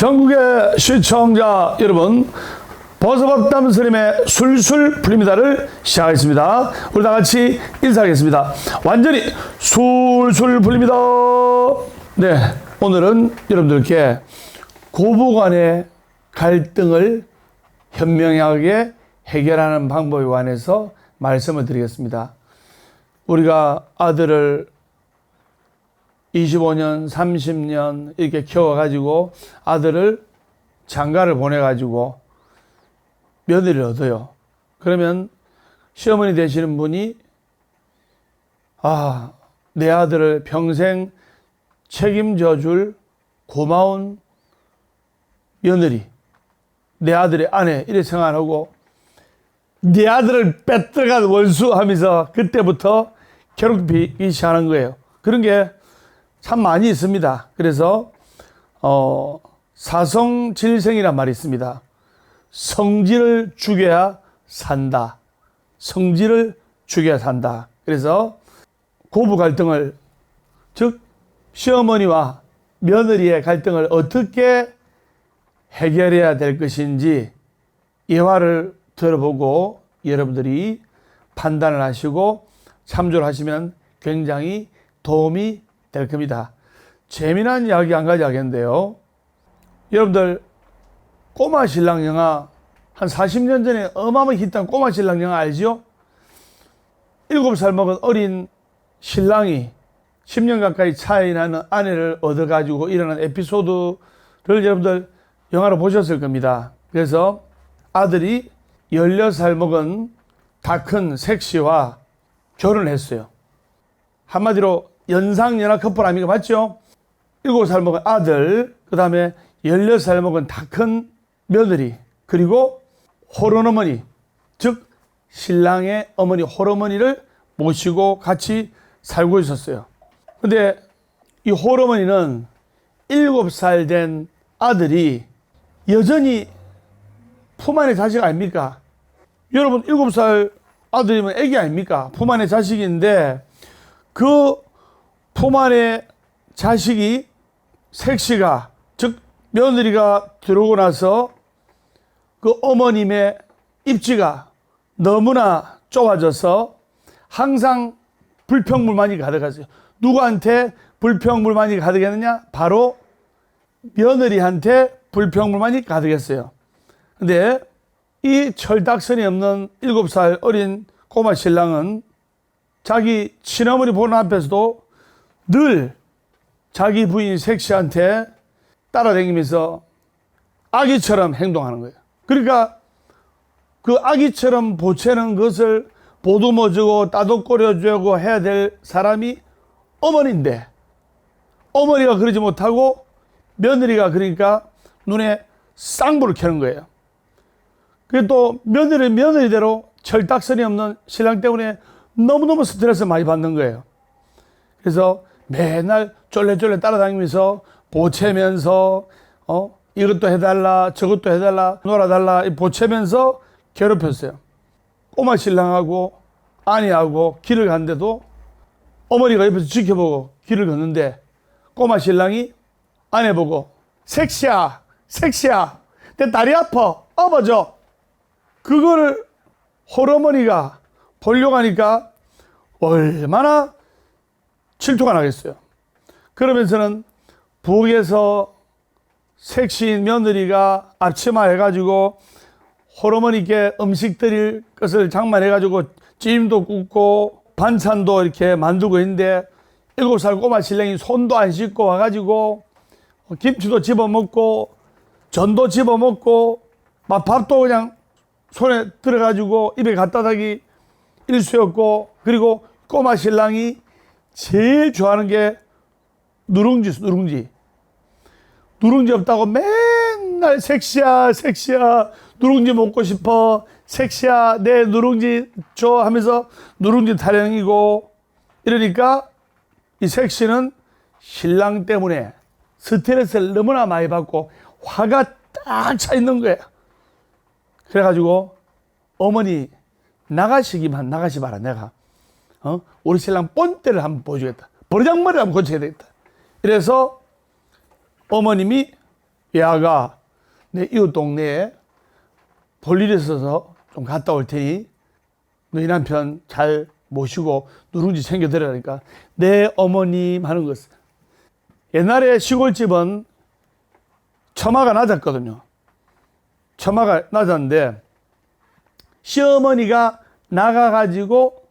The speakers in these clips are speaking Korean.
전국의 시청자 여러분, 버섯밥담 스님의 술술 풀립니다를 시작하겠습니다. 우리 다 같이 인사하겠습니다. 완전히 술술 풀립니다. 네, 오늘은 여러분들께 고부간의 갈등을 현명하게 해결하는 방법에 관해서 말씀을 드리겠습니다. 우리가 아들을 25년, 30년 이렇게 키워가지고 아들을 장가를 보내가지고 며느리를 얻어요. 그러면 시어머니 되시는 분이 내 아들을 평생 책임져 줄 고마운 며느리, 내 아들의 아내 이렇게 생각 안 하고 네 아들을 뺏들어간 원수 하면서 그때부터 괴롭히기 시작하는 거예요. 그런 게 참 많이 있습니다. 그래서 사성질생이란 말이 있습니다. 성질을 죽여야 산다. 성질을 죽여야 산다. 그래서 고부 갈등을, 즉 시어머니와 며느리의 갈등을 어떻게 해결해야 될 것인지 이 화를 들어보고 여러분들이 판단을 하시고 참조를 하시면 굉장히 도움이 될 겁니다. 재미난 이야기 한 가지 하겠는데요. 여러분들 꼬마 신랑 영화 한 40년 전에 어마어마하게 히트한 꼬마 신랑 영화 알지요? 7살 먹은 어린 신랑이 10년 가까이 차이 나는 아내를 얻어가지고 일어난 에피소드를 여러분들 영화로 보셨을 겁니다. 그래서 아들이 16살 먹은 다 큰 색시와 결혼했어요. 한마디로 연상연하 커플 아닙니까? 맞죠? 7살 먹은 아들, 그 다음에 16살 먹은 다 큰 며느리, 그리고 홀어머니, 즉 신랑의 어머니 홀어머니를 모시고 같이 살고 있었어요. 근데 이 홀어머니는 7살 된 아들이 여전히 품 안의 자식 아닙니까? 여러분 7살 아들이면 애기 아닙니까? 품 안의 자식인데 그 품 안의 자식이 색시가, 즉 며느리가 들어오고 나서 그 어머님의 입지가 너무나 좁아져서 항상 불평불만이 가득했어요. 누구한테 불평불만이 가득했느냐? 바로 며느리한테 불평불만이 가득했어요. 근데 이 철딱선이 없는 7살 어린 꼬마 신랑은 자기 친어머니 보는 앞에서도 늘 자기 부인 색시한테 따라다니면서 아기처럼 행동하는 거예요. 그러니까 그 아기처럼 보채는 것을 보듬어주고 따독거려주고 해야 될 사람이 어머니인데 어머니가 그러지 못하고 며느리가 그러니까 눈에 쌍불을 켜는 거예요. 그게 또 며느리대로 철딱선이 없는 신랑 때문에 너무너무 스트레스 많이 받는 거예요. 그래서 맨날 쫄래쫄래 따라다니면서 보채면서 이것도 해달라 저것도 해달라 놀아달라 보채면서 괴롭혔어요. 꼬마 신랑하고 아내하고 길을 갔는데도 어머니가 옆에서 지켜보고 길을 걷는데 꼬마 신랑이 아내 보고 색시야 내 다리 아파 업어줘. 그거를 홀어머니가 보려고 하니까 얼마나 질투가 나겠어요. 그러면서는 부엌에서 색시인 며느리가 앞치마 해가지고 홀어머니께 음식 드릴 것을 장만해가지고 찜도 굽고 반찬도 이렇게 만들고 있는데 7살 꼬마 신랑이 손도 안 씻고 와가지고 김치도 집어먹고 전도 집어먹고 막 밥도 그냥 손에 들어가지고 입에 갖다 대기 일쑤였고, 그리고 꼬마 신랑이 제일 좋아하는 게 누룽지 없다고 맨날 색시야 누룽지 먹고 싶어 색시야 내 누룽지 줘 하면서 누룽지 타령이고 이러니까 이 색시는 신랑 때문에 스트레스를 너무나 많이 받고 화가 딱 차 있는 거예요. 그래가지고 어머니 나가시 마라. 내가 우리 신랑 본때를 한번 보여주겠다. 버르장머리를 한번 고쳐야 되겠다. 이래서 어머님이 얘가 내 이웃 동네에 볼 일이 있어서 좀 갔다 올 테니 너희 남편 잘 모시고 누룽지 챙겨드리라니까 내 어머님 하는 것은 옛날에 시골집은 처마가 낮았거든요. 처마가 낮았는데 시어머니가 나가가지고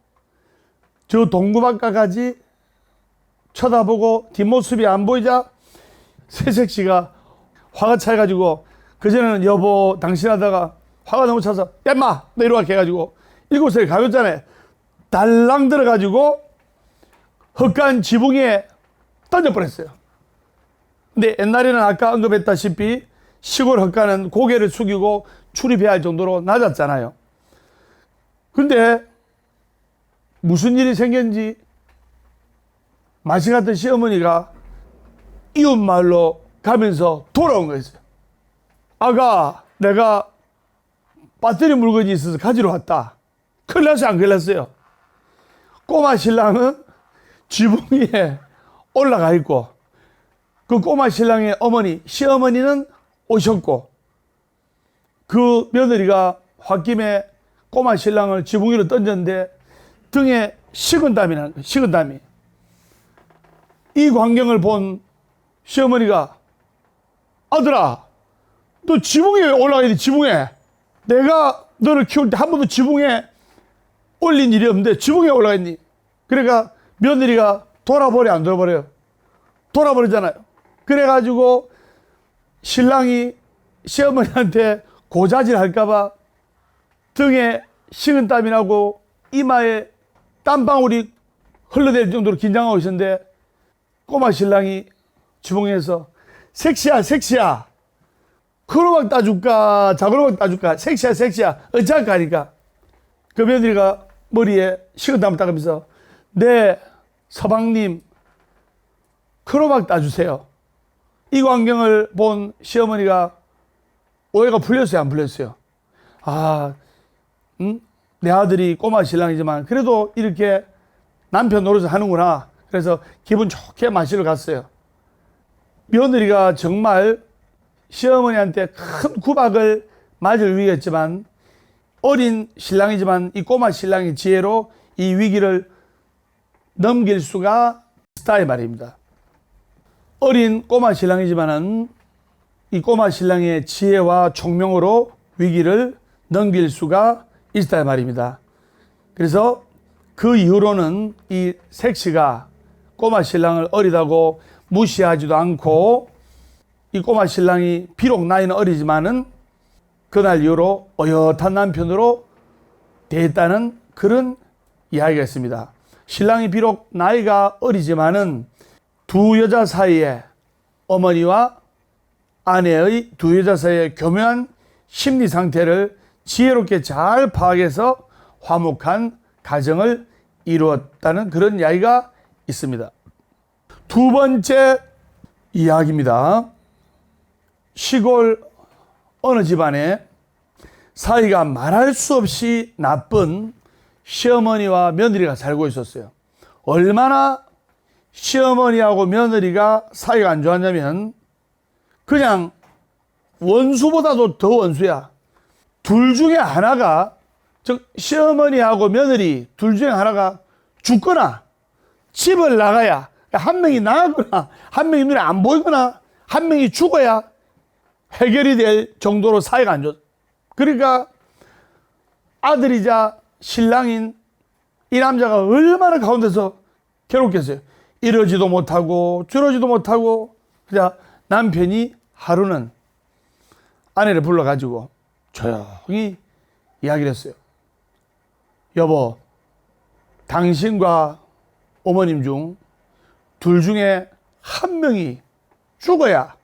저 동구바깥까지 쳐다보고 뒷모습이 안 보이자 새색시가 화가 차가지고 그전에는 여보 당신 하다가 화가 너무 차서 야 인마 너 이리 와 해가지고 7살 가볍잖아요. 달랑 들어가지고 헛간 지붕에 던져버렸어요. 근데 옛날에는 아까 언급했다시피 시골 헛간은 고개를 숙이고 출입해야 할 정도로 낮았잖아요. 근데 무슨 일이 생겼는지 마치 같은 시어머니가 이웃 마을로 가면서 돌아온 거였어요. 아가 내가 배터리 물건이 있어서 가지러 왔다. 큰일 났어요 안 큰일 났어요? 꼬마 신랑은 지붕 위에 올라가 있고 그 꼬마 신랑의 어머니 시어머니는 오셨고 그 며느리가 홧김에 꼬마 신랑을 지붕 위로 던졌는데 등에 식은땀이 나는 거예요. 식은땀이. 이 광경을 본 시어머니가 아들아 너 지붕에 왜 올라가야 돼 지붕에. 내가 너를 키울 때 한 번도 지붕에 올린 일이 없는데 지붕에 올라가 있니. 그러니까 며느리가 돌아버려 안 돌아버려요. 돌아버리잖아요. 그래가지고 신랑이 시어머니한테 고자질 할까봐 등에 식은땀이 나고 이마에 땀방울이 흘러댈 정도로 긴장하고 있었는데 꼬마 신랑이 지붕에서 섹시야 섹시야 크로막 따줄까 자그로막 따줄까 섹시야 섹시야 어쩔까 하니까 그 며느리가 머리에 식은땀을 닦으면서 네 서방님 크로막 따주세요. 이 광경을 본 시어머니가 오해가 풀렸어요 안 풀렸어요? 내 아들이 꼬마 신랑이지만 그래도 이렇게 남편 노릇을 하는구나. 그래서 기분 좋게 마시러 갔어요. 며느리가 정말 시어머니한테 큰 구박을 맞을 위기였지만 어린 신랑이지만 이 꼬마 신랑의 지혜로 이 위기를 넘길 수가 있다 이 말입니다. 어린 꼬마 신랑이지만은 이 꼬마 신랑의 지혜와 총명으로 위기를 넘길 수가 있다 이 말입니다. 그래서 그 이후로는 이 색시가 꼬마 신랑을 어리다고 무시하지도 않고 이 꼬마 신랑이 비록 나이는 어리지만은 그날 이후로 어엿한 남편으로 대했다는 그런 이야기가 있습니다. 신랑이 비록 나이가 어리지만은 두 여자 사이에 어머니와 아내의 두 여자 사이의 교묘한 심리 상태를 지혜롭게 잘 파악해서 화목한 가정을 이루었다는 그런 이야기가 있습니다. 두 번째 이야기입니다. 시골 어느 집안에 사이가 말할 수 없이 나쁜 시어머니와 며느리가 살고 있었어요. 얼마나 시어머니하고 며느리가 사이가 안 좋았냐면 그냥 원수보다도 더 원수야. 둘 중에 하나가 즉 시어머니하고 며느리 둘 중에 하나가 죽거나 집을 나가야 한 명이 나가거나 한 명이 눈에 안 보이거나 한 명이 죽어야 해결이 될 정도로 사이가 안 좋아. 그러니까 아들이자 신랑인 이 남자가 얼마나 가운데서 괴롭겠어요. 이러지도 못하고 저러지도 못하고. 그냥 남편이 하루는 아내를 불러가지고 조용히 이야기를 했어요. 여보, 당신과 어머님 중 둘 중에 한 명이 죽어야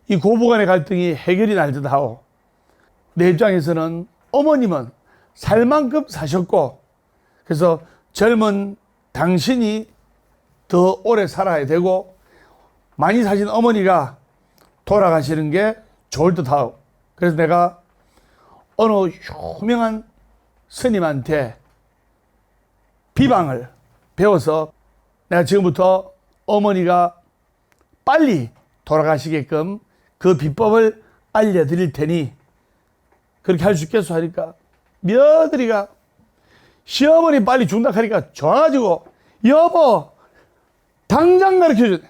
이 고부간의 갈등이 해결이 날 듯하오. 내 입장에서는 어머님은 살 만큼 사셨고 그래서 젊은 당신이 더 오래 살아야 되고 많이 사신 어머니가 돌아가시는 게 좋을 듯하오. 그래서 내가 어느 유명한 스님한테 비방을 배워서 내가 지금부터 어머니가 빨리 돌아가시게끔 그 비법을 알려드릴 테니 그렇게 할 수 있겠소 하니까 며느리가 시어머니 빨리 죽는다 하니까 좋아가지고 여보 당장 가르쳐줘.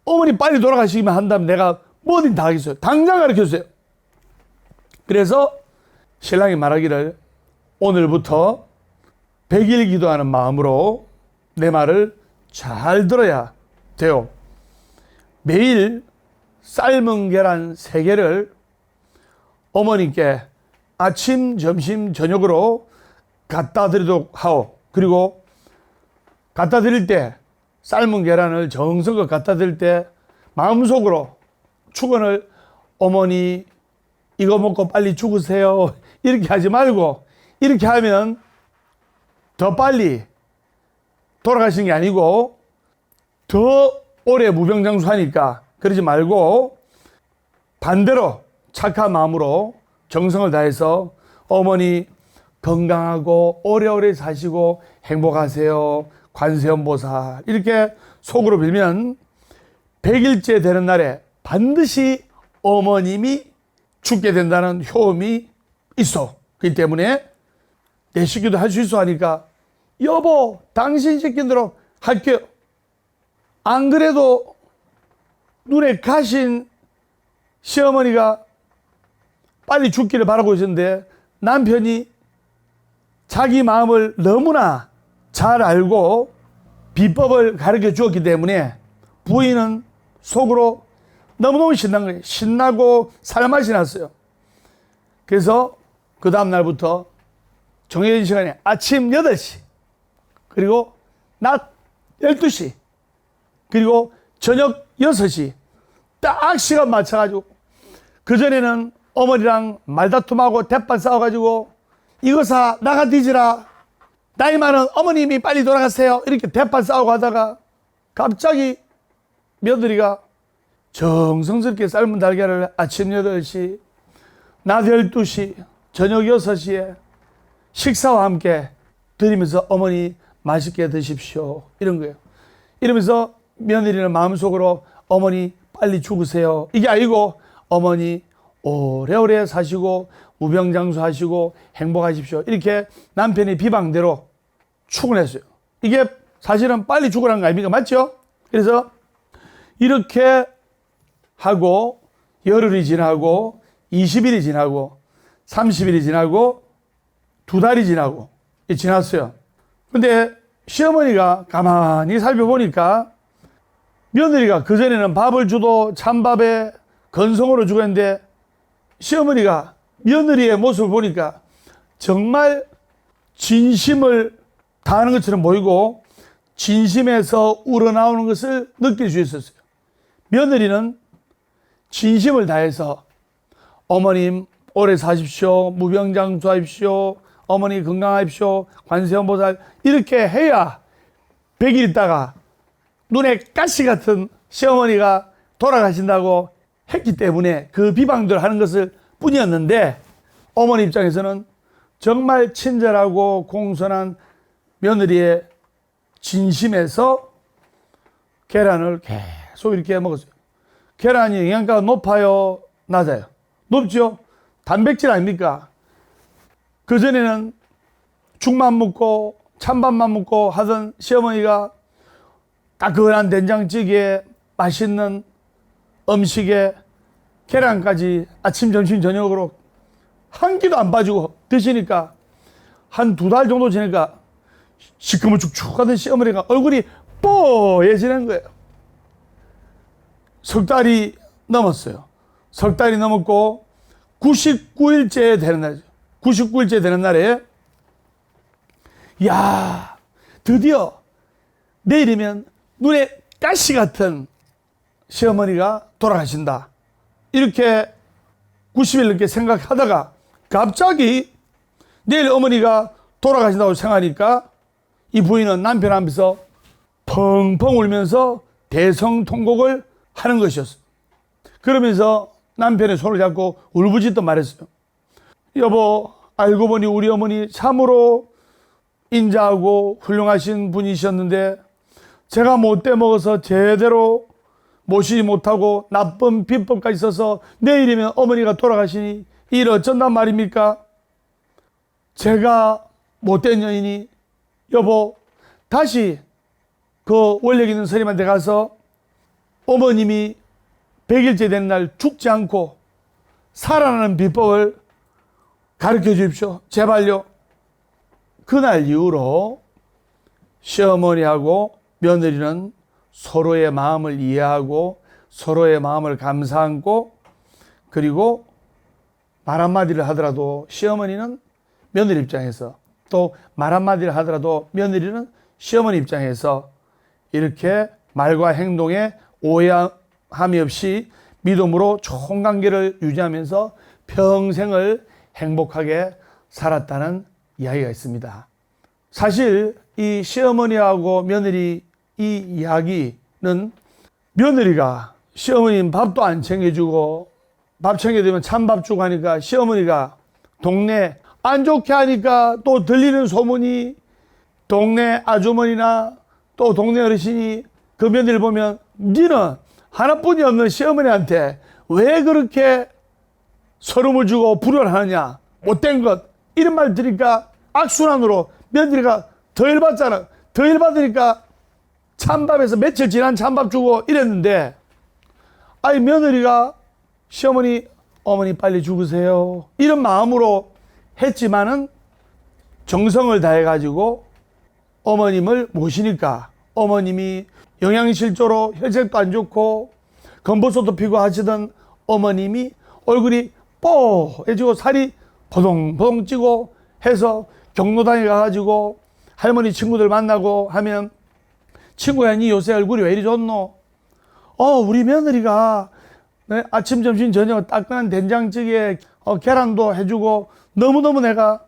어머니 빨리 돌아가시기만 한다면 내가 뭐든 다 하겠어요. 당장 가르쳐주세요. 그래서 신랑이 말하기를 오늘부터 100일 기도하는 마음으로 내 말을 잘 들어야 돼요. 매일 삶은 계란 3개를 어머니께 아침, 점심, 저녁으로 갖다 드리도록 하오. 그리고 갖다 드릴 때 삶은 계란을 정성껏 갖다 드릴 때 마음속으로 축원을 어머니 이거 먹고 빨리 죽으세요. 이렇게 하지 말고 이렇게 하면 더 빨리 돌아가시는 게 아니고 더 오래 무병장수하니까 그러지 말고 반대로 착한 마음으로 정성을 다해서 어머니 건강하고 오래오래 사시고 행복하세요. 관세음보살 이렇게 속으로 빌면 100일째 되는 날에 반드시 어머님이 죽게 된다는 효험이 있어. 그렇기 때문에 내 시기도 할 수 있어 하니까 여보 당신 시킨 대로 할게요. 안 그래도 눈에 가신 시어머니가 빨리 죽기를 바라고 있었는데 남편이 자기 마음을 너무나 잘 알고 비법을 가르쳐 주었기 때문에 부인은 속으로 너무너무 신난 거예요. 신나고 살맛이 났어요. 그래서 그 다음 날부터 정해진 시간에 아침 8시 그리고 낮 12시 그리고 저녁 6시 딱 시간 맞춰가지고 그전에는 어머니랑 말다툼하고 대판 싸워가지고 이거 사 나가 뒤지라 나이 많은 어머님이 빨리 돌아가세요 이렇게 대판 싸우고 하다가 갑자기 며느리가 정성스럽게 삶은 달걀을 아침 8시 낮 12시 저녁 6시에 식사와 함께 드리면서 어머니 맛있게 드십시오 이런 거예요. 이러면서 며느리는 마음속으로 어머니 빨리 죽으세요 이게 아니고 어머니 오래오래 사시고 무병장수하시고 행복하십시오 이렇게 남편의 비방대로 축원했어요. 이게 사실은 빨리 죽으라는 거 아닙니까? 맞죠? 그래서 이렇게 하고 열흘이 지나고 20일이 지나고 30일이 지나고 2달이 지나고 지났어요. 근데 시어머니가 가만히 살펴보니까 며느리가 그전에는 밥을 주도 찬밥에 건성으로 주고 했는데 시어머니가 며느리의 모습을 보니까 정말 진심을 다하는 것처럼 보이고 진심에서 우러나오는 것을 느낄 수 있었어요. 며느리는 진심을 다해서 어머님 오래 사십시오. 무병장수하십시오. 어머니 건강하십시오. 관세음보살 이렇게 해야 100일 있다가 눈에 가시 같은 시어머니가 돌아가신다고 했기 때문에 그 비방들 하는 것을 뿐이었는데 어머니 입장에서는 정말 친절하고 공손한 며느리의 진심에서 계란을 계속 이렇게 먹었어요. 계란이 영양가가 높아요? 낮아요? 높죠? 단백질 아닙니까? 그전에는 죽만 먹고 찬밥만 먹고 하던 시어머니가 따끈한 된장찌개에 맛있는 음식에 계란까지 아침, 점심, 저녁으로 한 끼도 안 빠지고 드시니까 한 2달 정도 지나니까 시커먼 축축하던 시어머니가 얼굴이 뽀얘지는 거예요. 석 달이 넘었어요. 석 달이 넘었고 99일째 되는 날이죠. 99일째 되는 날에 야 드디어 내일이면 눈에 가시 같은 시어머니가 돌아가신다. 이렇게 90일 넘게 생각하다가 갑자기 내일 어머니가 돌아가신다고 생각하니까 이 부인은 남편 앞에서 펑펑 울면서 대성통곡을 하는 것이었어요. 그러면서 남편의 손을 잡고 울부짖듯 말했어요. 여보, 알고 보니 우리 어머니 참으로 인자하고 훌륭하신 분이셨는데 제가 못돼 먹어서 제대로 모시지 못하고 나쁜 비법까지 있어서 내일이면 어머니가 돌아가시니 일 어쩐단 말입니까? 제가 못된 여인이 여보 다시 그 원력 있는 스님한테 가서 어머님이 100일째 되는 날 죽지 않고 살아나는 비법을 가르쳐 주십시오. 제발요. 그날 이후로 시어머니하고 며느리는 서로의 마음을 이해하고 서로의 마음을 감사하고 그리고 말 한마디를 하더라도 시어머니는 며느리 입장에서 또 말 한마디를 하더라도 며느리는 시어머니 입장에서 이렇게 말과 행동에 오해함이 없이 믿음으로 좋은 관계를 유지하면서 평생을 행복하게 살았다는 이야기가 있습니다. 사실 이 시어머니하고 며느리 이 이야기는 며느리가 시어머니는 밥도 안 챙겨주고 밥 챙겨주면 찬밥 주고 하니까 시어머니가 동네 안 좋게 하니까 또 들리는 소문이 동네 아주머니나 또 동네 어르신이 그 며느리를 보면 니는 하나뿐이 없는 시어머니한테 왜 그렇게 서름을 주고 불효하느냐 못된 것 이런 말 들으니까 악순환으로 며느리가 더 열받잖아. 더 열받으니까 찬밥에서 며칠 지난 찬밥 주고 이랬는데 아이 며느리가 시어머니 어머니 빨리 죽으세요 이런 마음으로 했지만은 정성을 다해가지고 어머님을 모시니까 어머님이 영양실조로 혈색도 안 좋고 검버섯도 피고 하시던 어머님이 얼굴이 뽀해지고 살이 보동보동 찌고 해서 경로당에 가가지고 할머니 친구들 만나고 하면 친구야 니 요새 얼굴이 왜 이리 좋노? 우리 며느리가 아침 점심 저녁 따끈한 된장찌개에 계란도 해주고 너무너무 내가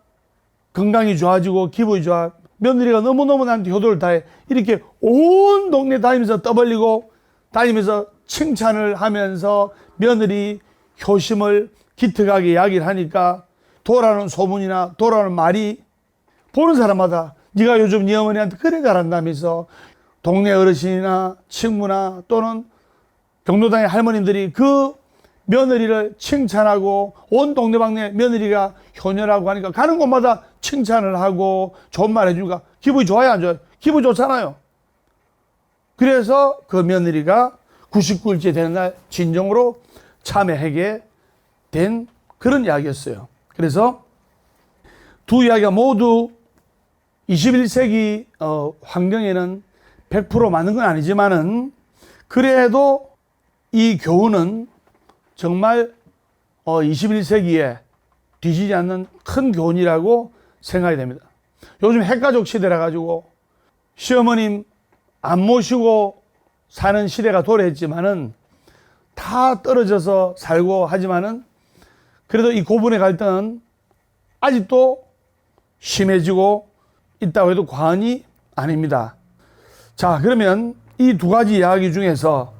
건강이 좋아지고 기분이 좋아. 며느리가 너무너무 나한테 효도를 다해. 이렇게 온 동네 다니면서 떠벌리고 다니면서 칭찬을 하면서 며느리 효심을 기특하게 이야기를 하니까 돌아오는 소문이나 돌아오는 말이 보는 사람마다 네가 요즘 네 어머니한테 그래 잘한다면서 동네 어르신이나 친구나 또는 경로당의 할머님들이 그 며느리를 칭찬하고 온 동네방네 며느리가 효녀라고 하니까 가는 곳마다 칭찬을 하고 좋은 말 해주니까 기분이 좋아요 안 좋아요? 기분 좋잖아요. 그래서 그 며느리가 99일째 되는 날 진정으로 참회하게 된 그런 이야기였어요. 그래서 두 이야기가 모두 21세기 환경에는 100% 맞는 건 아니지만은 그래도 이 교훈은 정말 21세기에 뒤지지 않는 큰 교훈이라고 생각이 됩니다. 요즘 핵가족 시대라 가지고 시어머님 안 모시고 사는 시대가 도래했지만은 다 떨어져서 살고 하지만은 그래도 이 고분의 갈등은 아직도 심해지고 있다고 해도 과언이 아닙니다. 자, 그러면 이 두 가지 이야기 중에서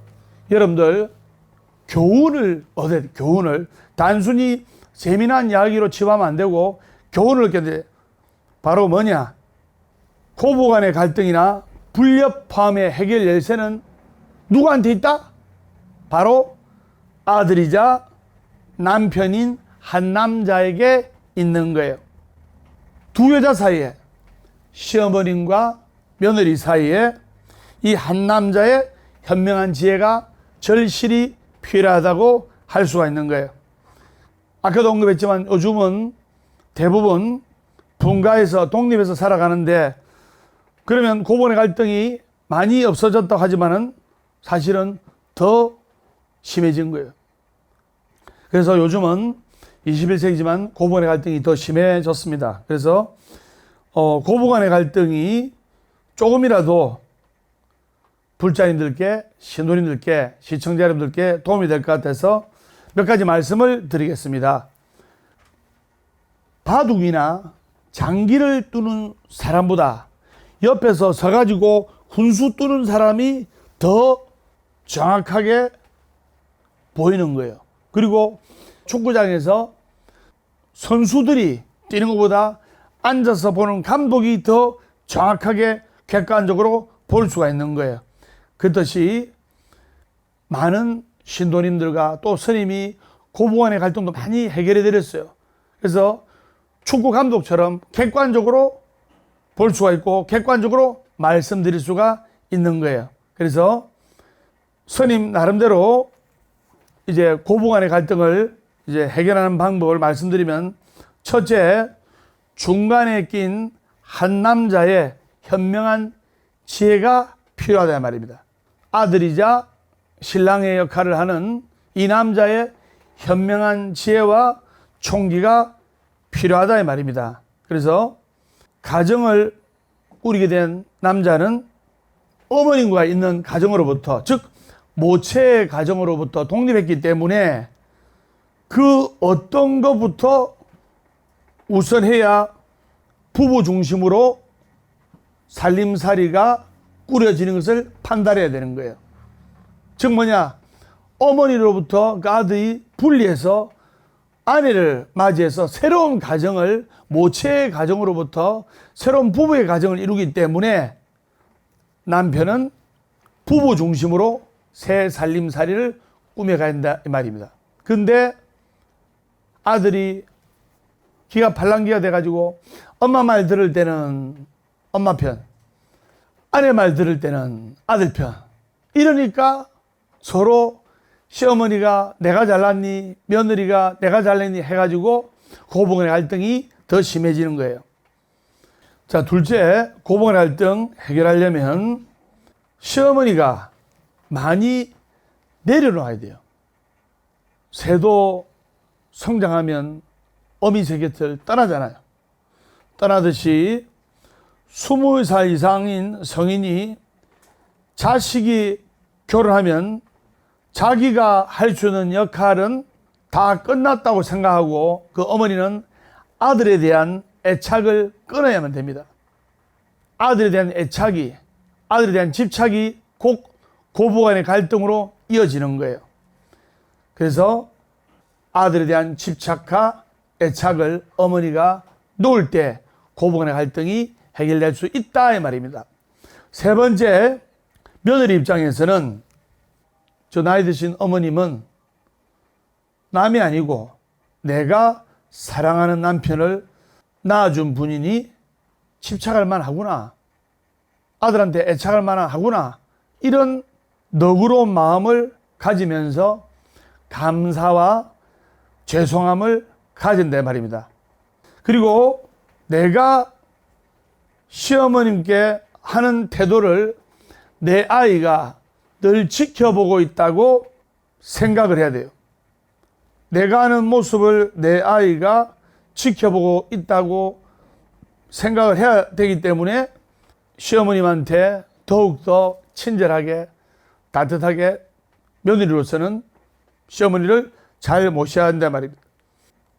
여러분들 교훈을 얻어야 돼. 교훈을 단순히 재미난 이야기로 치부하면 안 되고 교훈을 얻게 돼. 바로 뭐냐? 고부간의 갈등이나 불협화음의 해결 열쇠는 누구한테 있다? 바로 아들이자 남편인 한 남자에게 있는 거예요. 두 여자 사이에 시어머님과 며느리 사이에 이 한 남자의 현명한 지혜가 절실히 필요하다고 할 수가 있는 거예요. 아까도 언급했지만 요즘은 대부분 분가해서 독립해서 살아가는데 그러면 고본의 갈등이 많이 없어졌다고 하지만은 사실은 더 심해진 거예요. 그래서 요즘은 21세기지만 고부간의 갈등이 더 심해졌습니다. 그래서 고부간의 갈등이 조금이라도 불자님들께, 신도님들께, 시청자 여러분들께 도움이 될 것 같아서 몇 가지 말씀을 드리겠습니다. 바둑이나 장기를 두는 사람보다 옆에서 서가지고 훈수 두는 사람이 더 정확하게 보이는 거예요. 그리고 축구장에서 선수들이 뛰는 것보다 앉아서 보는 감독이 더 정확하게 객관적으로 볼 수가 있는 거예요. 그렇듯이 많은 신도님들과 또 스님이 고부간의 갈등도 많이 해결해 드렸어요. 그래서 축구 감독처럼 객관적으로 볼 수가 있고 객관적으로 말씀드릴 수가 있는 거예요. 그래서 스님 나름대로 이제 고부간의 갈등을 이제 해결하는 방법을 말씀드리면, 첫째, 중간에 낀 한 남자의 현명한 지혜가 필요하다 말입니다. 아들이자 신랑의 역할을 하는 이 남자의 현명한 지혜와 총기가 필요하다 말입니다. 그래서 가정을 꾸리게 된 남자는 어머님과 있는 가정으로부터, 즉 모체의 가정으로부터 독립했기 때문에 그 어떤 것부터 우선해야 부부 중심으로 살림살이가 꾸려지는 것을 판단해야 되는 거예요. 즉 뭐냐, 어머니로부터 그 아들이 분리해서 아내를 맞이해서 새로운 가정을, 모체의 가정으로부터 새로운 부부의 가정을 이루기 때문에 남편은 부부 중심으로 새 살림살이를 꾸며가야 한다 이 말입니다. 근데 아들이 기가 팔랑귀가 돼가지고 엄마 말 들을 때는 엄마 편, 아내 말 들을 때는 아들 편, 이러니까 서로 시어머니가 내가 잘났니, 며느리가 내가 잘났니 해가지고 고부간의 갈등이 더 심해지는 거예요. 자, 둘째, 고부간의 갈등 해결하려면 시어머니가 많이 내려놔야 돼요. 새도 성장하면 어미새 곁을 떠나잖아요. 떠나듯이 20살 이상인 성인이 자식이 결혼하면 자기가 할 수 있는 역할은 다 끝났다고 생각하고 그 어머니는 아들에 대한 애착을 끊어야만 됩니다. 아들에 대한 애착이, 아들에 대한 집착이 곧 고부간의 갈등으로 이어지는 거예요. 그래서 아들에 대한 집착과 애착을 어머니가 놓을 때 고부간의 갈등이 해결될 수 있다 이 말입니다. 세 번째, 며느리 입장에서는 저 나이 드신 어머님은 남이 아니고 내가 사랑하는 남편을 낳아준 분이니 집착할 만하구나, 아들한테 애착할 만하구나, 이런 너그러운 마음을 가지면서 감사와 죄송함을 가진다 말입니다. 그리고 내가 시어머님께 하는 태도를 내 아이가 늘 지켜보고 있다고 생각을 해야 돼요. 내가 하는 모습을 내 아이가 지켜보고 있다고 생각을 해야 되기 때문에 시어머님한테 더욱더 친절하게 따뜻하게 며느리로서는 시어머니를 잘 모셔야 한단 말입니다.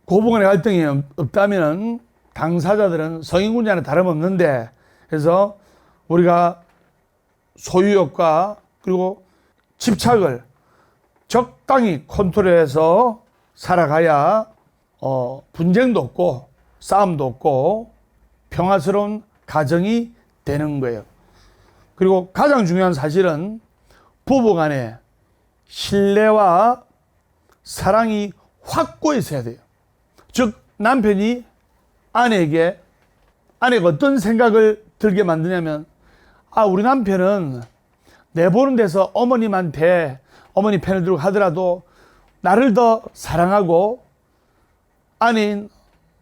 고부간의 갈등이 없다면 당사자들은 성인군자는 다름없는데, 그래서 우리가 소유욕과 그리고 집착을 적당히 컨트롤해서 살아가야 분쟁도 없고 싸움도 없고 평화스러운 가정이 되는 거예요. 그리고 가장 중요한 사실은 부부간에 신뢰와 사랑이 확고히 있어야 돼요. 즉 남편이 아내가 어떤 생각을 들게 만드냐면, 우리 남편은 내보는 데서 어머님한테 어머니 편을 들고 하더라도 나를 더 사랑하고 아내인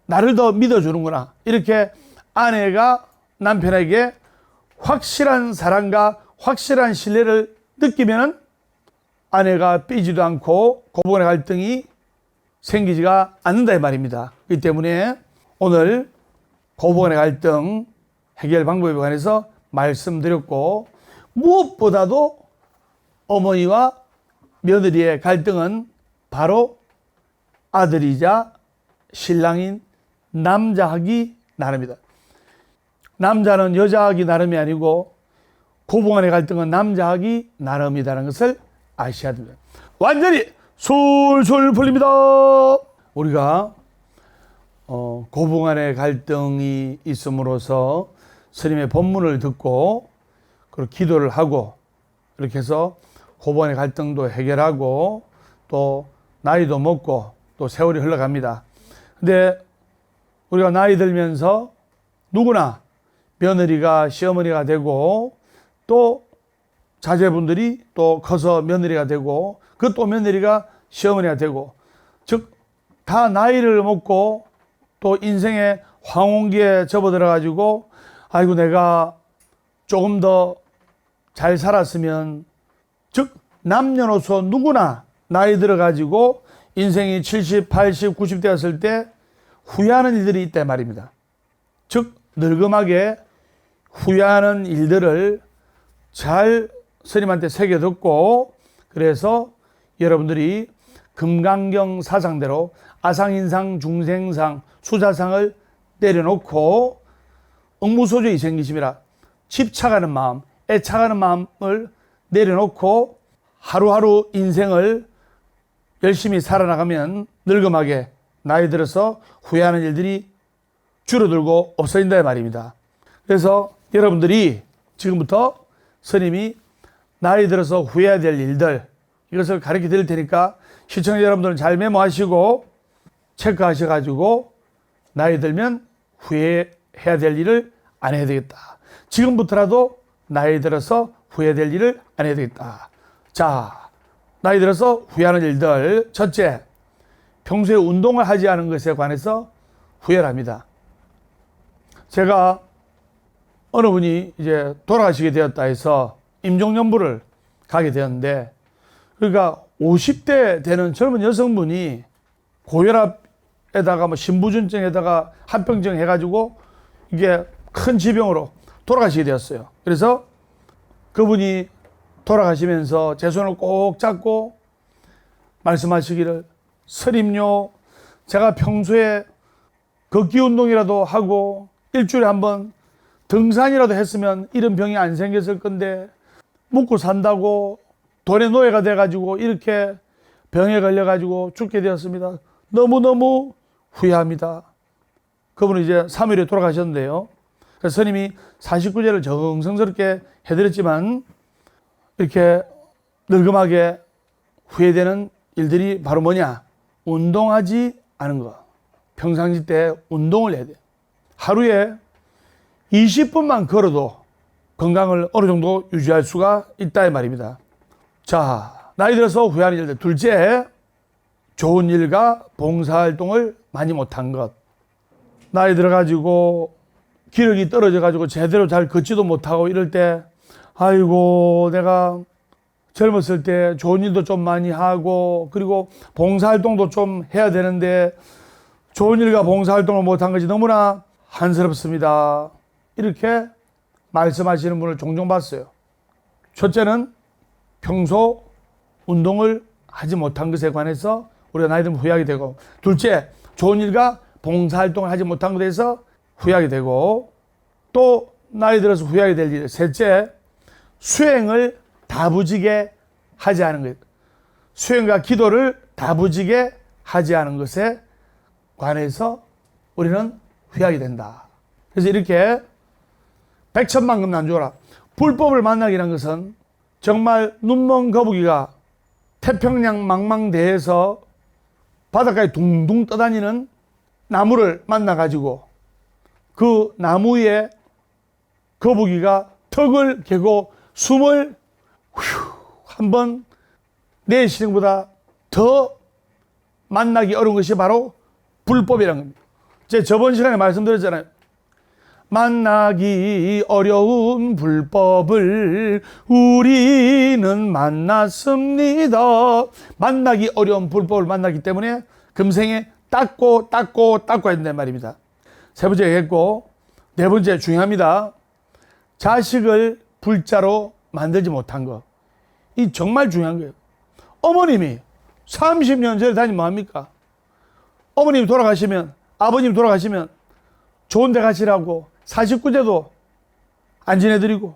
나를 더 믿어주는구나, 이렇게 아내가 남편에게 확실한 사랑과 확실한 신뢰를 느끼면 아내가 삐지도 않고 고부간의 갈등이 생기지가 않는다 이 말입니다. 그렇기 때문에 오늘 고부간의 갈등 해결 방법에 관해서 말씀드렸고, 무엇보다도 어머니와 며느리의 갈등은 바로 아들이자 신랑인 남자하기 나름이다. 남자는 여자하기 나름이 아니고 고부간의 갈등은 남자하기 나름이라는 것을 아셔야 됩니다. 완전히 술술 풀립니다. 우리가 고부간의 갈등이 있음으로써 스님의 법문을 듣고 그리고 기도를 하고 이렇게 해서 고부간의 갈등도 해결하고 또 나이도 먹고 또 세월이 흘러갑니다. 근데 우리가 나이 들면서 누구나 며느리가 시어머니가 되고 또 자제분들이 또 커서 며느리가 되고 그 또 며느리가 시어머니가 되고, 즉 다 나이를 먹고 또 인생의 황혼기에 접어들어 가지고 아이고 내가 조금 더 잘 살았으면, 즉 남녀노소 누구나 나이 들어 가지고 인생이 70, 80, 90 되었을 때 후회하는 일들이 있다 말입니다. 즉 늙음하게 후회하는 일들을 잘 스님한테 새겨 듣고, 그래서 여러분들이 금강경 사상대로 아상인상, 중생상, 수자상을 내려놓고 응무소주의 생기심이라 집착하는 마음, 애착하는 마음을 내려놓고 하루하루 인생을 열심히 살아나가면 늙음하게 나이 들어서 후회하는 일들이 줄어들고 없어진다 말입니다. 그래서 여러분들이 지금부터 스님이 나이 들어서 후회해야 될 일들, 이것을 가르쳐 드릴 테니까 시청자 여러분들은 잘 메모하시고 체크하셔가지고 나이 들면 후회해야 될 일을 안 해야 되겠다. 지금부터라도 나이 들어서 후회될 일을 안 해야 되겠다. 자, 나이 들어서 후회하는 일들. 첫째, 평소에 운동을 하지 않은 것에 관해서 후회를 합니다. 제가 어느 분이 이제 돌아가시게 되었다 해서 임종연부를 가게 되었는데, 그러니까 50대 되는 젊은 여성분이 고혈압에다가 뭐 신부전증에다가 합병증 해가지고 이게 큰 지병으로 돌아가시게 되었어요. 그래서 그분이 돌아가시면서 제 손을 꼭 잡고 말씀하시기를, 스님요, 제가 평소에 걷기 운동이라도 하고 일주일에 한번 등산이라도 했으면 이런 병이 안 생겼을 건데 먹고 산다고 돈의 노예가 돼가지고 이렇게 병에 걸려가지고 죽게 되었습니다. 너무너무 후회합니다. 그분은 이제 3일에 돌아가셨는데요. 그래서 스님이 49제를 정성스럽게 해드렸지만 이렇게 늙음하게 후회되는 일들이 바로 뭐냐? 운동하지 않은 것. 평상시 때 운동을 해야 돼요. 하루에 20분만 걸어도 건강을 어느 정도 유지할 수가 있다 이 말입니다. 자, 나이 들어서 후회하는 일들. 둘째, 좋은 일과 봉사활동을 많이 못한 것. 나이 들어가지고 기력이 떨어져가지고 제대로 잘 걷지도 못하고 이럴 때, 아이고 내가 젊었을 때 좋은 일도 좀 많이 하고 그리고 봉사활동도 좀 해야 되는데 좋은 일과 봉사활동을 못한 것이 너무나 한스럽습니다. 이렇게 말씀하시는 분을 종종 봤어요. 첫째는 평소 운동을 하지 못한 것에 관해서 우리가 나이 들면 후회하게 되고, 둘째, 좋은 일과 봉사활동을 하지 못한 것에 대해서 후회하게 되고, 또 나이 들어서 후회하게 될 일. 셋째, 수행을 다부지게 하지 않은 것. 수행과 기도를 다부지게 하지 않은 것에 관해서 우리는 후회하게 된다. 그래서 이렇게 백천만금 난주라. 불법을 만나기란 것은 정말 눈먼 거북이가 태평양 망망대해에서 바닷가에 둥둥 떠다니는 나무를 만나가지고 그 나무에 거북이가 턱을 개고 숨을 한번 내쉬는 것보다 더 만나기 어려운 것이 바로 불법이라는 겁니다. 제가 저번 시간에 말씀드렸잖아요. 만나기 어려운 불법을 우리는 만났습니다. 만나기 어려운 불법을 만났기 때문에 금생에 닦고 해야 된단 말입니다. 세 번째 얘기했고, 네 번째 중요합니다. 자식을 불자로 만들지 못한 거. 이 정말 중요한 거예요. 어머님이 30년 전에 다니면 뭐합니까? 어머님이 돌아가시면, 아버님 돌아가시면 좋은 데 가시라고 49제도 안 지내드리고,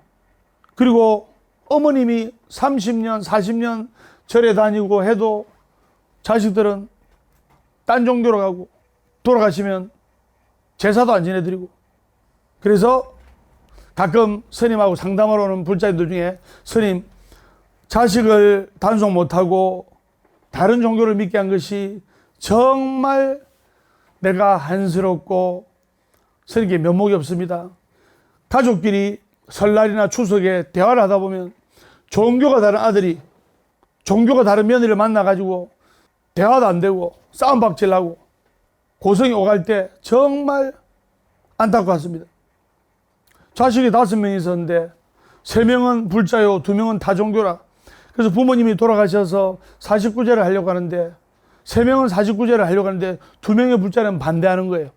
그리고 어머님이 30년, 40년 절에 다니고 해도 자식들은 딴 종교로 가고 돌아가시면 제사도 안 지내드리고. 그래서 가끔 스님하고 상담하러 오는 불자님들 중에, 스님, 자식을 단속 못하고 다른 종교를 믿게 한 것이 정말 내가 한스럽고 스님께 면목이 없습니다. 가족끼리 설날이나 추석에 대화를 하다 보면 종교가 다른 아들이 종교가 다른 며느리를 만나가지고 대화도 안 되고 싸움박질 나고 고성이 오갈 때 정말 안타깝습니다. 자식이 5명 있었는데 3명은 불자요 2명은 다종교라. 그래서 부모님이 돌아가셔서 49제를 하려고 하는데 3명은 49제를 하려고 하는데 2명의 불자는 반대하는 거예요.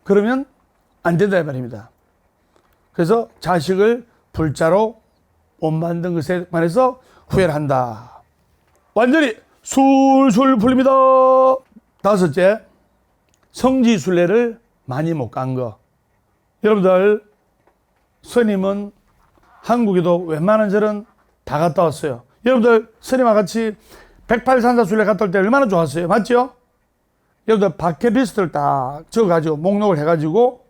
그러면 안 된다 이 말입니다. 그래서 자식을 불자로 못 만든 것에 관해서 후회를 한다. 완전히 술술 풀립니다. 5째, 성지순례를 많이 못 간 거. 여러분들, 스님은 한국에도 웬만한 절은 다 갔다 왔어요. 여러분들, 스님과 같이 108산사 순례 갔다 올 때 얼마나 좋았어요. 맞죠? 여러분들, 바켓리스트를 딱 적어가지고, 목록을 해가지고,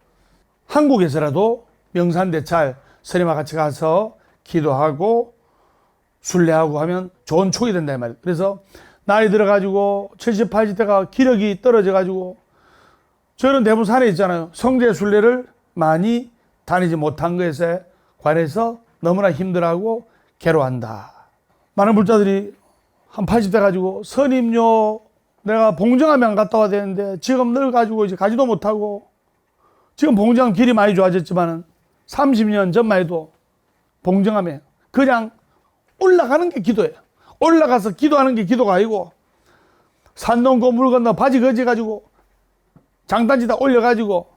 한국에서라도 명산대찰 스님과 같이 가서 기도하고, 순례하고 하면 좋은 촉이 된다 이 말이에요. 그래서 나이 들어가지고 70, 80대가 기력이 떨어져가지고 저는 대부분 산에 있잖아요. 성제 순례를 많이 다니지 못한 것에 관해서 너무나 힘들어하고 괴로워한다. 많은 불자들이 한 80대 가지고 스님요 내가 봉정하면 안 갔다 와야 되는데 지금 늙어가지고 이제 가지도 못하고 지금 봉정하면 길이 많이 좋아졌지만 30년 전만 해도 봉정하면 그냥 올라가는 게 기도예요. 올라가서 기도하는 게 기도가 아니고 산 넘고 물 건너 바지 거지가지고 장단지다 올려가지고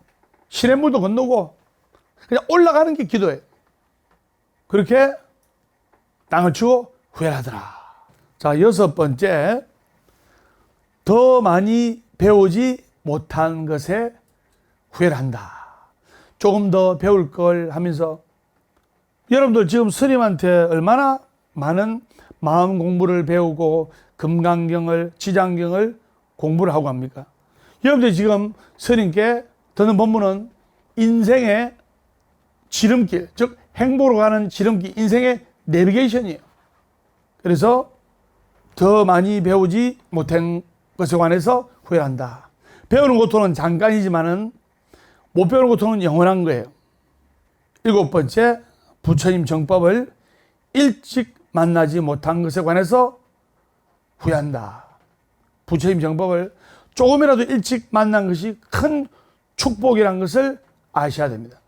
시냇물도 건너고 그냥 올라가는 게 기도예요. 그렇게 땅을 치고 후회하더라. 자, 6번째, 더 많이 배우지 못한 것에 후회를 한다. 조금 더 배울 걸 하면서 여러분들 지금 스님한테 얼마나 많은 마음 공부를 배우고 금강경을, 지장경을 공부를 하고 합니까? 여러분들 지금 스님께 듣는 법문은 인생의 지름길, 즉 행복으로 가는 지름길, 인생의 내비게이션이에요. 그래서 더 많이 배우지 못한 것에 관해서 후회한다. 배우는 고통은 잠깐이지만은 못 배우는 고통은 영원한 거예요. 7번째, 부처님 정법을 일찍 만나지 못한 것에 관해서 후회한다. 부처님 정법을 조금이라도 일찍 만난 것이 큰 축복이라는 것을 아셔야 됩니다.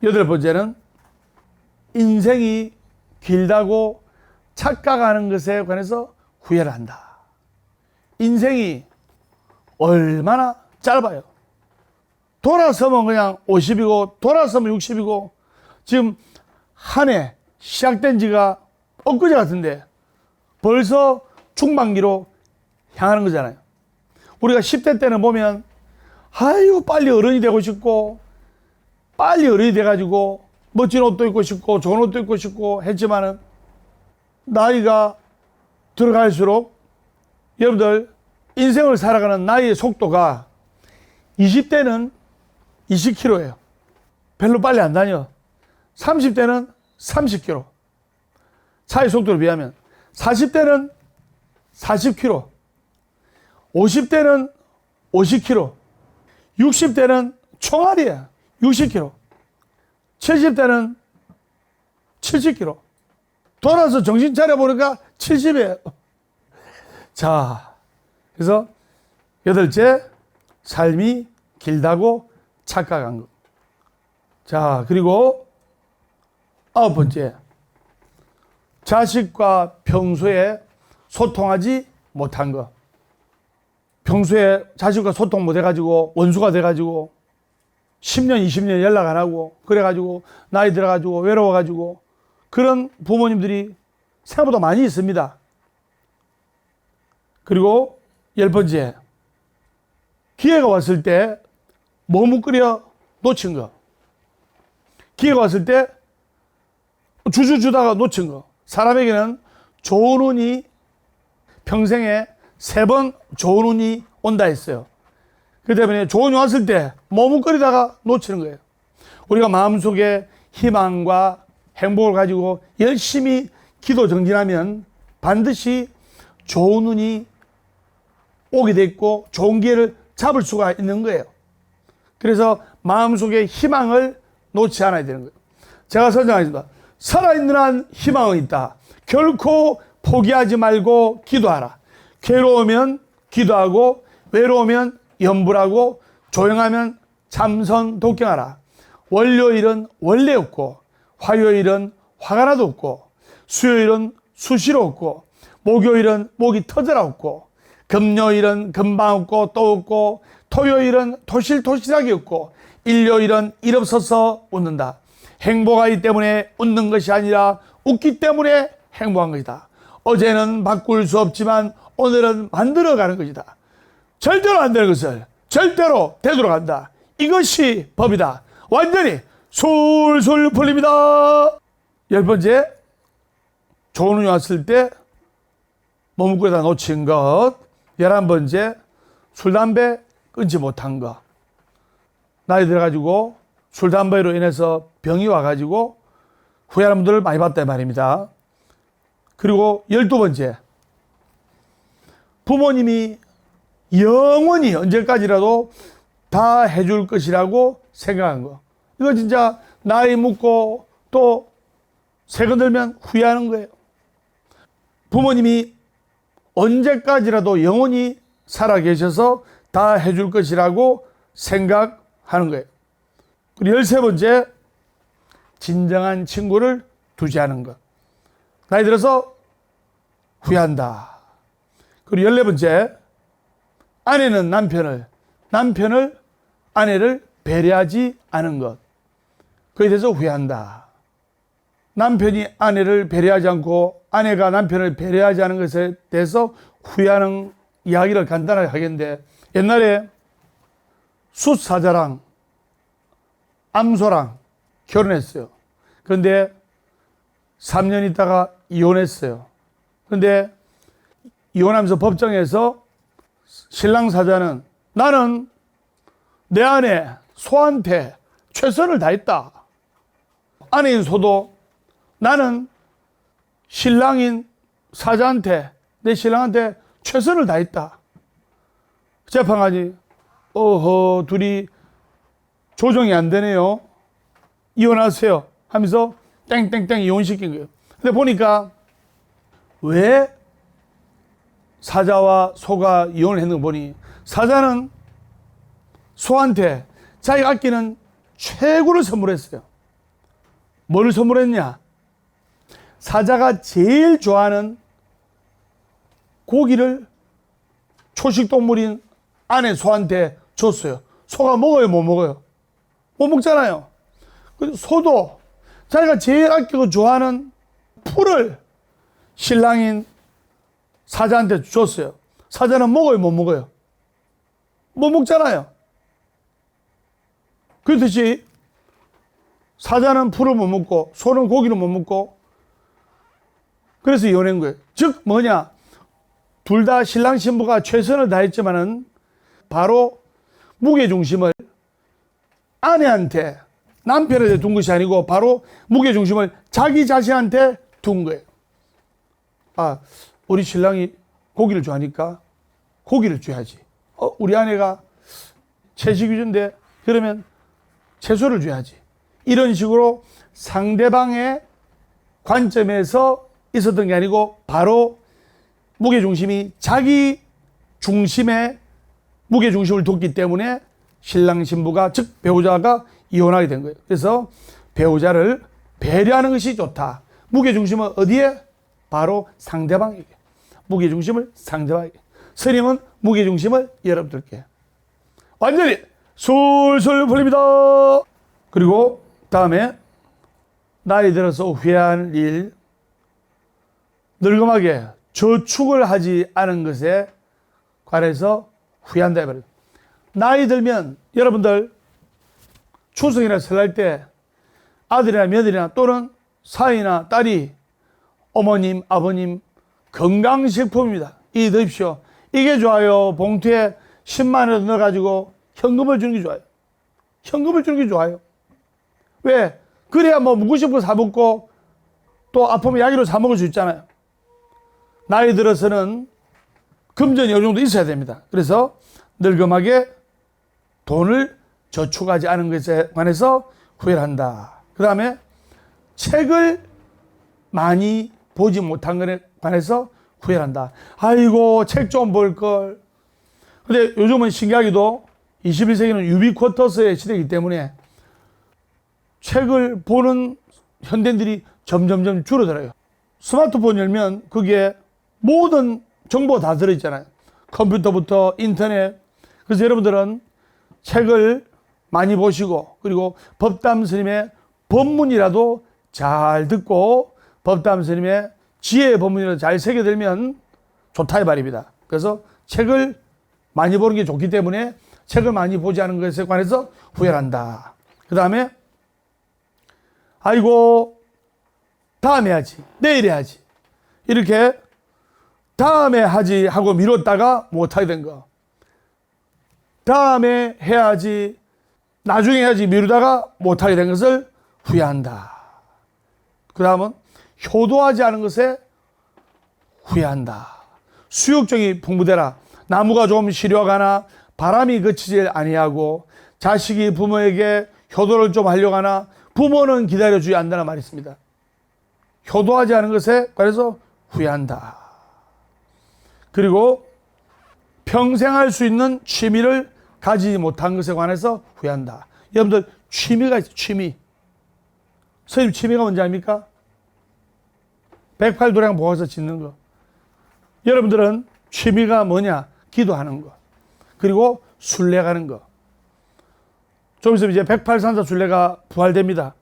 8번째는 인생이 길다고 착각하는 것에 관해서 후회를 한다. 인생이 얼마나 짧아요. 돌아서면 그냥 50이고 돌아서면 60이고 지금 한 해 시작된 지가 엊그제 같은데 벌써 중반기로 향하는 거잖아요. 우리가 10대 때는 보면 아이고 빨리 어른이 되고 싶고 빨리 어른이 돼가지고 멋진 옷도 입고 싶고 좋은 옷도 입고 싶고 했지만은 나이가 들어갈수록 여러분들 인생을 살아가는 나이의 속도가 20대는 20km예요. 별로 빨리 안 다녀. 30대는 30km. 차의 속도를 비하면 40대는 40km. 50대는 50km. 60대는 총알이야. 60km. 70대는 70km. 돌아서 정신 차려보니까 70이에요. 자, 그래서 8째, 삶이 길다고 착각한 것. 자, 그리고 9번째, 자식과 평소에 소통하지 못한 것. 평소에 자식과 소통 못 해가지고 원수가 돼가지고 10년, 20년 연락 안 하고 그래가지고 나이 들어가지고 외로워가지고 그런 부모님들이 생각보다 많이 있습니다. 그리고 10번째, 기회가 왔을 때 머뭇거려 놓친 거. 기회가 왔을 때 주다가 놓친 거. 사람에게는 좋은 운이 평생에 3번 좋은 운이 온다 했어요. 그렇기 때문에 좋은 운이 왔을 때 머뭇거리다가 놓치는 거예요. 우리가 마음속에 희망과 행복을 가지고 열심히 기도 정진하면 반드시 좋은 운이 오게 돼 있고 좋은 기회를 잡을 수가 있는 거예요. 그래서 마음속에 희망을 놓지 않아야 되는 거예요. 제가 설명하겠습니다. 살아있는 한 희망은 있다. 결코 포기하지 말고 기도하라. 괴로우면 기도하고 외로우면 염불하고 조용하면 참선 독경하라. 월요일은 원래 없고 화요일은 화가 나도 없고 수요일은 수시로 없고 목요일은 목이 터져라 없고 금요일은 금방 없고 또 없고 토요일은 토실토실하게 없고 일요일은 일 없어서 웃는다. 행복하기 때문에 웃는 것이 아니라 웃기 때문에 행복한 것이다. 어제는 바꿀 수 없지만 오늘은 만들어가는 것이다. 절대로 안 되는 것을 절대로 되돌아간다. 이것이 법이다. 완전히 술술 풀립니다. 10번째, 좋은 운이 왔을 때 머뭇거리다 놓친 것. 11번째, 술, 담배 끊지 못한 것. 나이 들어가지고 술, 담배로 인해서 병이 와가지고 후회하는 분들을 많이 봤다 말입니다. 그리고 12번째, 부모님이 영원히 언제까지라도 다 해줄 것이라고 생각한 거. 이거 진짜 나이 묻고 또 세금 들면 후회하는 거예요. 부모님이 언제까지라도 영원히 살아계셔서 다 해줄 것이라고 생각하는 거예요. 그리고 13번째, 진정한 친구를 두지 않은 것. 나이 들어서 후회한다. 그리고 14번째, 아내는 남편을 아내를 배려하지 않은 것. 그에 대해서 후회한다. 남편이 아내를 배려하지 않고 아내가 남편을 배려하지 않은 것에 대해서 후회하는 이야기를 간단하게 하겠는데, 옛날에 숫사자랑 암소랑 결혼했어요. 그런데 3년 있다가 이혼했어요. 그런데 이혼하면서 법정에서 신랑 사자는 나는 내 아내 소한테 최선을 다했다. 아내인 소도 나는 신랑인 사자한테, 내 신랑한테 최선을 다했다. 재판관이 어허, 둘이 조정이 안 되네요. 이혼하세요 하면서 땡땡땡 이혼시킨 거예요. 근데 보니까 왜 사자와 소가 이혼을 했는 거 보니, 사자는 소한테 자기가 아끼는 최고를 선물했어요. 뭘 선물했냐? 사자가 제일 좋아하는 고기를 초식동물인 아내 소한테 줬어요. 소가 먹어요, 못 먹어요? 못 먹잖아요. 소도 자기가 제일 아끼고 좋아하는 풀을 신랑인 사자한테 줬어요. 사자는 먹어요, 못 먹어요? 못 먹잖아요. 그렇듯이 사자는 풀을 못 먹고 소는 고기를 못 먹고, 그래서 이혼한 거예요. 즉 뭐냐, 둘 다 신랑 신부가 최선을 다했지만은 바로 무게중심을 아내한테, 남편한테 둔 것이 아니고 바로 무게중심을 자기 자신한테 둔 거예요. 아, 우리 신랑이 고기를 좋아하니까 고기를 줘야지. 우리 아내가 채식 위주인데 그러면 채소를 줘야지. 이런 식으로 상대방의 관점에서 있었던 게 아니고 바로 무게중심이 자기 중심에 무게중심을 뒀기 때문에 신랑 신부가, 즉 배우자가 이혼하게 된 거예요. 그래서 배우자를 배려하는 것이 좋다. 무게중심은 어디에? 바로 상대방에게. 무게중심을 상대방에게. 스님은 무게중심을 여러분들께. 완전히 술술 풀립니다. 그리고 다음에 나이 들어서 후회할 일, 늙음하게 저축을 하지 않은 것에 관해서 후회한다 해버려요. 나이 들면 여러분들 추석이나 설날 때 아들이나 며느리나 또는 사위나 딸이 어머님, 아버님 건강식품입니다. 이 드십시오. 이게 좋아요. 봉투에 10만 원 넣어가지고 현금을 주는 게 좋아요. 현금을 주는 게 좋아요. 왜? 그래야 뭐 묵고 싶은 거 사먹고 또 아프면 약으로 사 먹을 수 있잖아요. 나이 들어서는 금전이 어느 정도 있어야 됩니다. 그래서 늙음하게 돈을 저축하지 않은 것에 관해서 후회를 한다. 그 다음에 책을 많이 보지 못한 것에 관해서 후회를 한다. 아이고, 책 좀 볼 걸. 근데 요즘은 신기하게도 21세기는 유비쿼터스의 시대이기 때문에 책을 보는 현대인들이 점점점 줄어들어요. 스마트폰 열면 거기에 모든 정보가 다 들어있잖아요. 컴퓨터부터 인터넷. 그래서 여러분들은 책을 많이 보시고, 그리고 법담 스님의 법문이라도 잘 듣고 법담 스님의 지혜의 법문이라도 잘 새겨들면 좋다 이 말입니다. 그래서 책을 많이 보는 게 좋기 때문에 책을 많이 보지 않은 것에 관해서 후회를 한다. 그 다음에 아이고, 다음에 하지, 내일 해야지, 이렇게 다음에 하지 하고 미뤘다가 못하게 된 거, 다음에 해야지, 나중에 해야지 미루다가 못하게 된 것을 후회한다. 그 다음은 효도하지 않은 것에 후회한다. 수욕적이 풍부되라. 나무가 좀 시려가나 바람이 그치질 아니하고 자식이 부모에게 효도를 좀 하려고 하나 부모는 기다려주지 않는다는 말이 있습니다. 효도하지 않은 것에 관해서 후회한다. 그리고 평생 할 수 있는 취미를 가지지 못한 것에 관해서 후회한다. 여러분들 취미가 있어요. 취미. 선생님 취미가 뭔지 압니까? 108도량 보아서 짓는 거. 여러분들은 취미가 뭐냐? 기도하는 거. 그리고 순례 가는 거. 좀 있으면 이제 108산사 순례가 부활됩니다.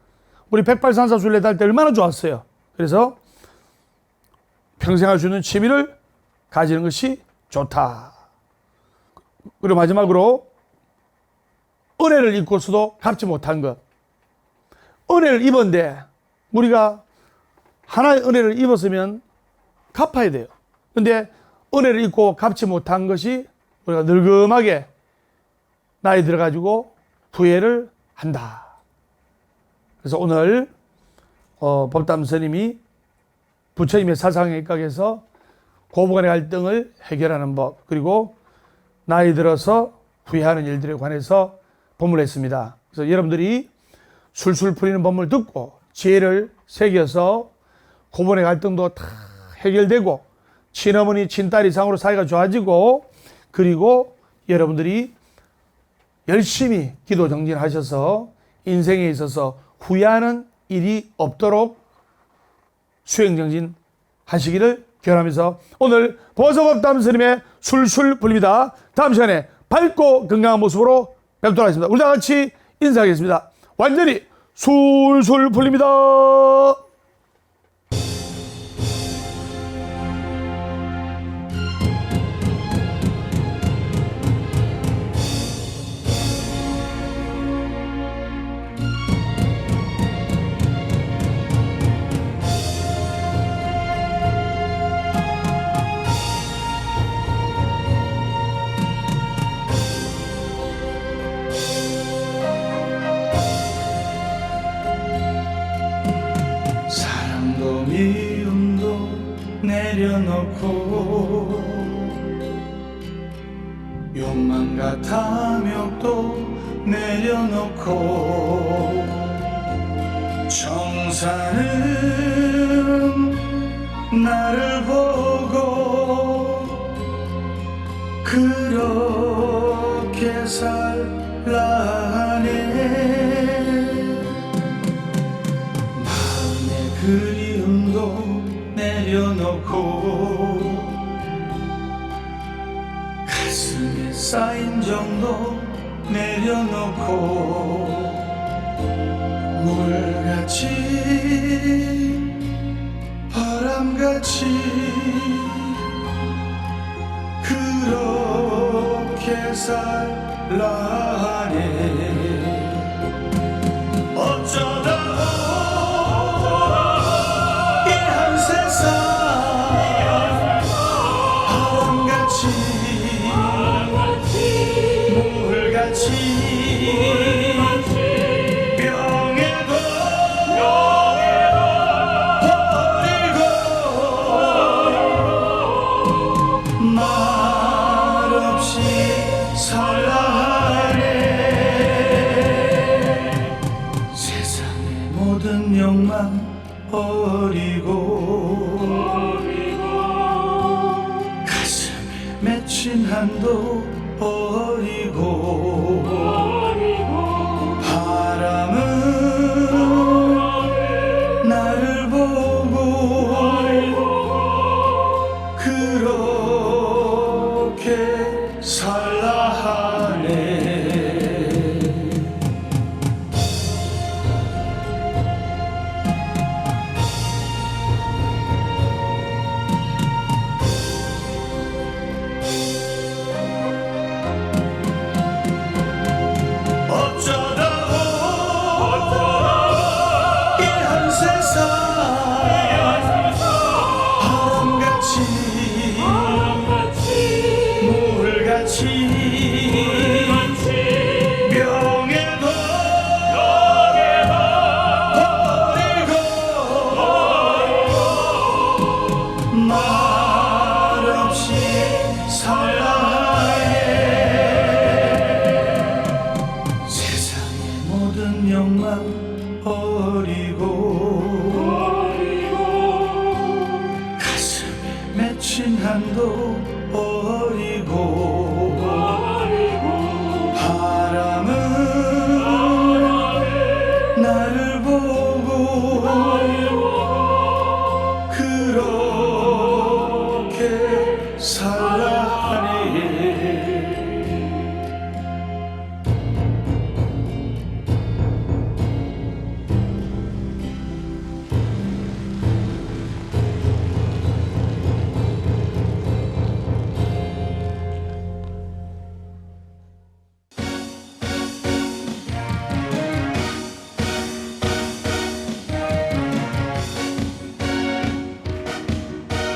우리 108산사 순례 달 때 얼마나 좋았어요. 그래서 평생 할 수 있는 취미를 가지는 것이 좋다. 그리고 마지막으로 은혜를 입고서도 갚지 못한 것. 은혜를 입었는데 우리가 하나의 은혜를 입었으면 갚아야 돼요. 근데 은혜를 입고 갚지 못한 것이 우리가 늙음하게 나이 들어가지고 후회를 한다. 그래서 오늘 법담 스님이 부처님의 사상에 입각해서 고부간의 갈등을 해결하는 법, 그리고 나이 들어서 후회하는 일들에 관해서 법문을 했습니다. 그래서 여러분들이 술술 풀리는 법문을 듣고 지혜를 새겨서 고부간의 갈등도 다 해결되고 친어머니 친딸 이상으로 사이가 좋아지고, 그리고 여러분들이 열심히 기도 정진하셔서 인생에 있어서 후회하는 일이 없도록 수행 정진 하시기를 기원하면서 오늘 보서법담 스님의 술술 풀립니다. 다음 시간에 밝고 건강한 모습으로 뵙도록 하겠습니다. 우리 다 같이 인사하겠습니다. 완전히 술술 풀립니다. 미움도 내려놓고 욕망과 탐욕도 내려놓고 청사는 나를 보고 그렇게 살라네. 마음의 그리움도 내려놓고 가슴에 쌓인 정도 내려놓고 물같이 바람같이 그렇게 살라네. 어쩌다 병에도 맺힌 한도 버리고 바람은 나를 보고 그렇게 살라 하네. 어쩌다 이 한 세상 바람같이 물같이 명예도 버리고 말없이 살라 해. 세상의 모든 욕망 버리고 가슴에 맺힌 한도 버리고 바람은 나를 보고 그렇게 살라 하네.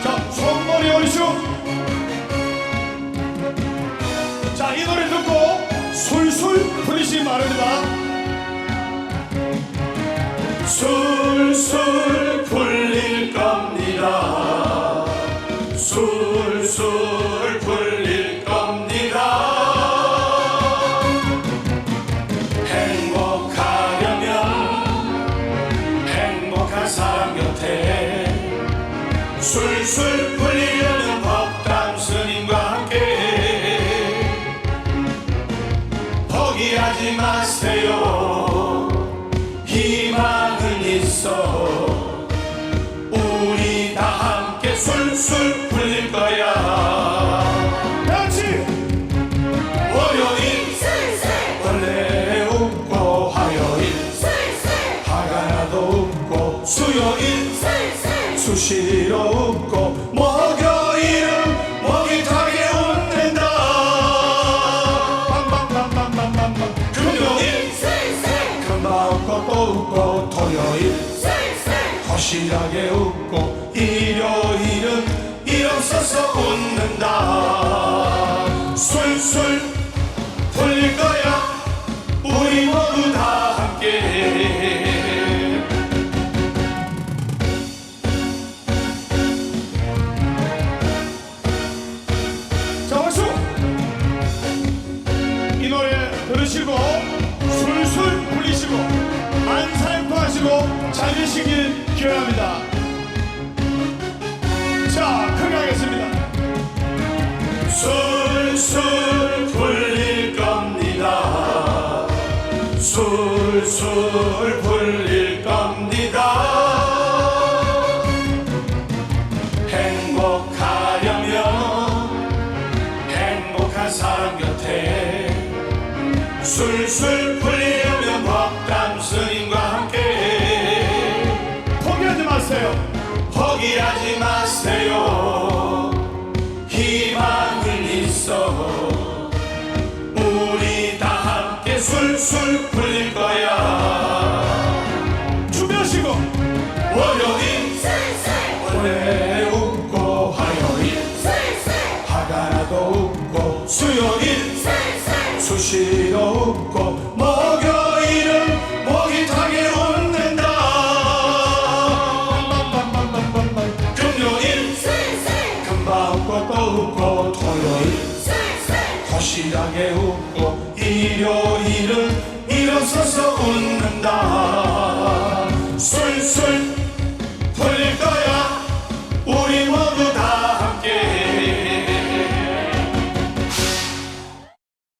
자, 손머리 올리쇼. 자, 이 노래 듣고 술술 풀리시기 바랍니다. 술술 풀릴 겁니다. 술술 풀릴 겁니다. 행복하려면 행복한 사람 곁에 술술 풀리려는 법당 스님과 함께 포기하지 마세요. 희망은 있어. 우리 다 함께 술술 풀릴 거야. 같이 월요일 원래 웃고 화요일 화가 나도 웃고 수요일 수시로 웃고 목요일은 목이 타게 웃는다. 빵빵빵빵빵빵빵. 금요일 금방 웃고 또 웃고 토요일 허실하게 웃고 일요일은 일 없어서 웃는다. 술술 풀릴 거야. 우리 모두 다 함께. 이 노래 들으시고 술술 풀리시고 안살포 하시고 찾으시길 기원합니다. 자, 크게 하겠습니다. 술술 풀릴 겁니다. 술술 풀릴 겁니다. 행복하려면 행복한 사람 곁에 술술 풀리려면 법당 스님과 함께 포기하지 마세요. 포기하지 마세요. 희망은 있어. 우리 다 함께 술술 풀릴 거야. 준비하시고 월요일 원래 웃고 화요일 화가 나도 웃고 수요일 수시로 웃고 목요일은 목이 타게 웃는다. 금요일 금방 웃고 또 웃고 토요일 허실하게 웃고 일요일은 일 없어서 웃는다. 술술